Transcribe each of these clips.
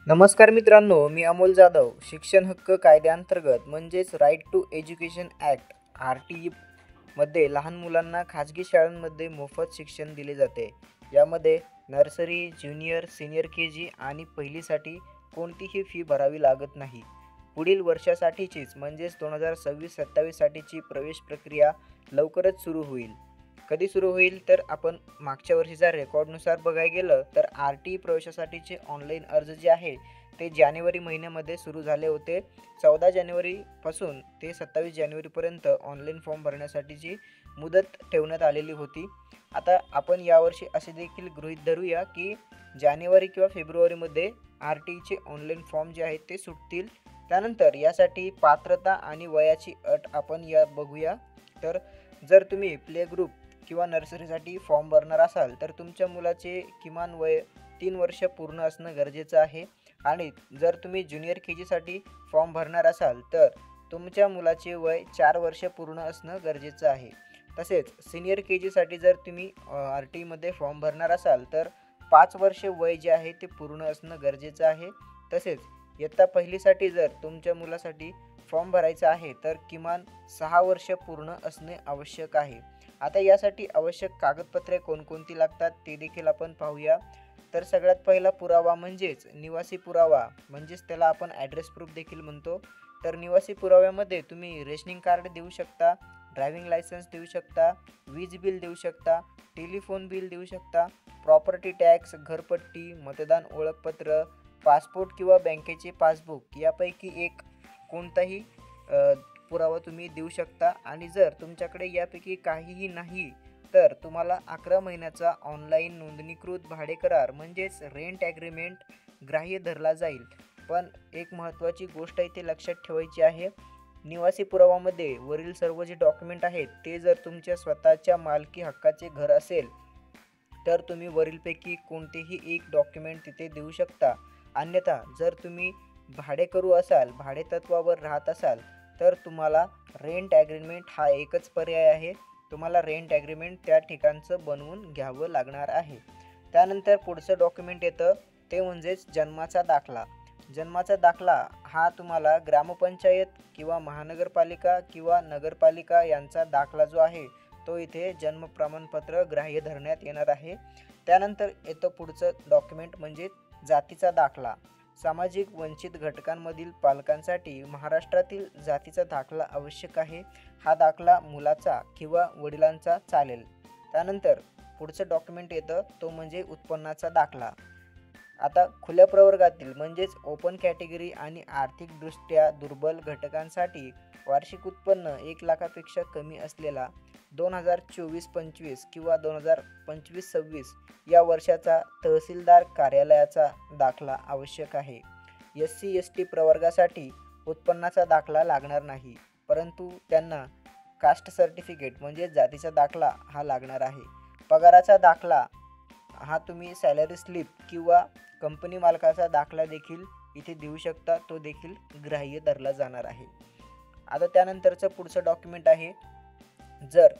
नमस्कार मित्रांनो, मी अमोल जाधव. शिक्षण हक्क कायद्याअंतर्गत म्हणजेच right to education act RTE मध्ये लहान मुलांना खाजगी शाळांमध्ये मोफत शिक्षण दिले जाते. यामध्ये नर्सरी, ज्युनियर, सीनियर KG आणि पहिलीसाठी कोणतीही फी भरावी लागत नाही. पुढील वर्षासाठीचीच म्हणजेच 2026-27 साठीची प्रवेश प्रक्रिया लवकरच सुरू होईल. कधी सुरू होईल तर आपण मागच्या वर्षीच्या रेकॉर्डनुसार बघायला गेलं तर RTE प्रवेशासाठीचे ऑनलाईन अर्ज जे आहे ते जानेवारी महिन्यामध्ये सुरू झाले होते. 14 जानेवारीपासून ते 27 जानेवारीपर्यंत ऑनलाईन फॉर्म भरण्यासाठीची मुदत ठेवण्यात आलेली होती. आता आपण यावर्षी असे देखील गृहीत धरूया की जानेवारी किंवा फेब्रुवारीमध्ये RTEचे ऑनलाईन फॉर्म जे आहेत ते सुटतील. त्यानंतर यासाठी पात्रता आणि वयाची अट आपण बघूया. तर जर तुम्ही प्ले ग्रुप किंवा नर्सरीसाठी फॉर्म भरणार असाल तर तुमच्या मुलाचे किमान वय 3 वर्ष पूर्ण असणं गरजेचं आहे. आणि जर तुम्ही ज्युनियर KGसाठी फॉर्म भरणार असाल तर तुमच्या मुलाचे वय 4 वर्ष पूर्ण असणं गरजेचं आहे. तसेच सीनियर KGसाठी जर तुम्ही RTEमध्ये फॉर्म भरणार असाल तर 5 वर्ष वय जे आहे ते पूर्ण असणं गरजेचं आहे. तसेच इयत्ता पहिलीसाठी जर तुमच्या मुलासाठी फॉर्म भरायचा आहे तर किमान 6 वर्ष पूर्ण असणे आवश्यक आहे. आता यासाठी आवश्यक कागदपत्रे कोणकोणती लागतात ते देखील आपण पाहूया. तर सगळ्यात पहिला पुरावा म्हणजेच निवासी पुरावा, म्हणजेच त्याला आपण ॲड्रेस प्रूफ देखील म्हणतो. तर निवासी पुराव्यामध्ये तुम्ही रेशनिंग कार्ड देऊ शकता, ड्रायव्हिंग लायसन्स देऊ शकता, वीज बिल देऊ शकता, टेलिफोन बिल देऊ शकता, प्रॉपर्टी टॅक्स, घरपट्टी, मतदान ओळखपत्र, पासपोर्ट किंवा बँकेचे पासबुक यापैकी एक कोणताही पुरावा तुम्ही देऊ शकता. आणि जर तुमच्याकडे यापैकी काहीही नाही तर तुम्हाला 11 महिन्याचा ऑनलाईन नोंदणीकृत भाडे करार म्हणजेच रेंट ॲग्रीमेंट ग्राह्य धरला जाईल. पण एक महत्त्वाची गोष्ट इथे लक्षात ठेवायची आहे, निवासी पुरावामध्ये वरील सर्व जे डॉक्युमेंट आहेत ते जर तुमच्या स्वतःच्या मालकी हक्काचे घर असेल तर तुम्ही वरीलपैकी कोणतेही एक डॉक्युमेंट तिथे देऊ शकता. अन्यथा जर तुम्ही भाडेकरू असाल, भाडेतत्वावर राहत असाल तर तुम्हाला रेंट ॲग्रीमेंट हा एकच पर्याय आहे. तुम्हाला रेंट ॲग्रीमेंट त्या ठिकाणचं बनवून घ्यावं लागणार आहे. त्यानंतर पुढचं डॉक्युमेंट येतं ते म्हणजेच जन्माचा दाखला. जन्माचा दाखला हा तुम्हाला ग्रामपंचायत किंवा महानगरपालिका किंवा नगरपालिका यांचा दाखला जो आहे तो इथे जन्म प्रमाणपत्र ग्राह्य धरण्यात येणार आहे. त्यानंतर येतं पुढचं डॉक्युमेंट म्हणजे जातीचा दाखला. सामाजिक वंचित घटकांमधील पालकांसाठी महाराष्ट्रातील जातीचा दाखला आवश्यक आहे. हा दाखला मुलाचा किंवा वडिलांचा चालेल. त्यानंतर पुढचं डॉक्युमेंट येतं तो म्हणजे उत्पन्नाचा दाखला. आता खुल्या प्रवर्गातील म्हणजेच ओपन कॅटेगरी आणि आर्थिकदृष्ट्या दुर्बल घटकांसाठी वार्षिक उत्पन्न 1 लाखापेक्षा कमी असलेला 2024-25 किंवा 2025-26 या वर्षाचा तहसीलदार कार्यालयाचा दाखला आवश्यक आहे. SC-ST प्रवर्गासाठी उत्पन्नाचा दाखला लागणार नाही, परंतु त्यांना कास्ट सर्टिफिकेट म्हणजे जातीचा दाखला हा लागणार आहे. पगाराचा दाखला हा तुम्ही सॅलरी स्लिप किंवा कंपनी मालकाचा दाखला देखील इथे देऊ शकता, तो देखील ग्राह्य धरला जाणार आहे. आता त्यानंतरचं पुढचं डॉक्युमेंट आहे, जर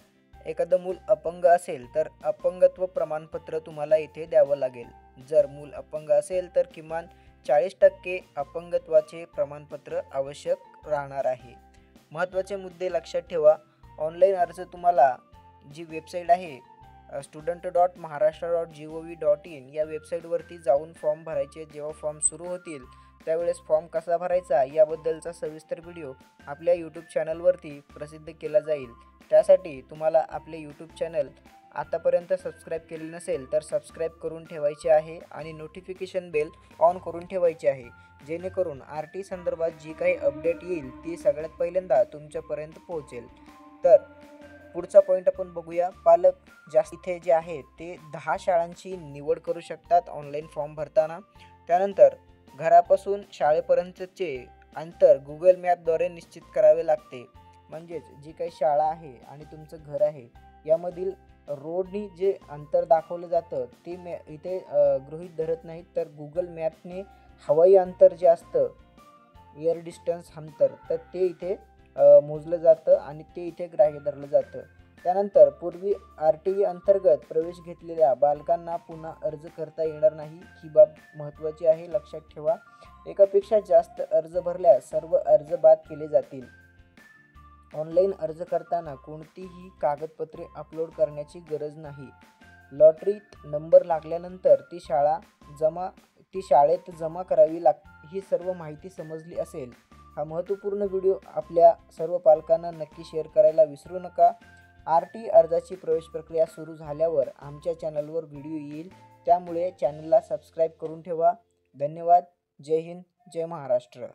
एखादं मूल अपंग असेल तर अपंगत्व प्रमाणपत्र तुम्हाला इथे द्यावं लागेल. जर मूल अपंग असेल तर किमान 40% अपंगत्वाचे प्रमाणपत्र आवश्यक राहणार आहे. महत्त्वाचे मुद्दे लक्षात ठेवा. ऑनलाईन अर्ज तुम्हाला जी वेबसाईट आहे student.maharashtra.gov.in या वेबसाईटवरती जाऊन फॉर्म भरायचे. जेव्हा फॉर्म सुरू होतील त्यावेळेस फॉर्म कसा भरायचा याबद्दलचा सविस्तर व्हिडिओ आपल्या यूट्यूब चॅनलवरती प्रसिद्ध केला जाईल. त्यासाठी तुम्हाला आपले यूट्यूब चॅनल आतापर्यंत सबस्क्राईब केले नसेल तर सबस्क्राईब करून ठेवायचे आहे आणि नोटिफिकेशन बेल ऑन करून ठेवायची आहे, जेणेकरून RTE संदर्भात जी काही अपडेट येईल ती सगळ्यात पहिल्यांदा तुमच्यापर्यंत पोहोचेल. तर पुढचा पॉईंट आपण बघूया. पालक इथे जे आहे ते 10 शाळांची निवड करू शकतात ऑनलाईन फॉर्म भरताना. त्यानंतर घरापासून शाळेपर्यंतचे अंतर गुगल मॅपद्वारे निश्चित करावे लागते. म्हणजेच जी काही शाळा आहे आणि तुमचं घर आहे यामधील रोडनी जे अंतर दाखवलं जातं ते इथे गृहीत धरत नाहीत, तर गुगल मॅपने हवाई अंतर जे असतं एअर डिस्टन्स अंतर तर ते इथे मोजलं जातं आणि ते इथे ग्राह्य धरलं जातं. त्यानंतर पूर्वी RTE अंतर्गत प्रवेश घेतलेल्या बालकांना पुन्हा अर्ज करता येणार नाही. ही बाब महत्त्वाची आहे, लक्षात ठेवा. एकापेक्षा जास्त अर्ज भरल्यास सर्व अर्ज बाद केले जातील. ऑनलाईन अर्ज करताना कोणतीही कागदपत्रे अपलोड करण्याची गरज नाही. लॉटरीत नंबर लागल्यानंतर ती शाळेत जमा करावी लागते. ही सर्व माहिती समजली असेल. हा महत्त्वपूर्ण व्हिडिओ आपल्या सर्व पालकांना नक्की शेअर करायला विसरू नका. RTE अर्जाची प्रवेश प्रक्रिया सुरू झाल्यावर आमच्या चॅनलवर व्हिडिओ येईल, त्यामुळे चॅनलला सबस्क्राईब करून ठेवा. धन्यवाद. जय हिंद, जय महाराष्ट्र.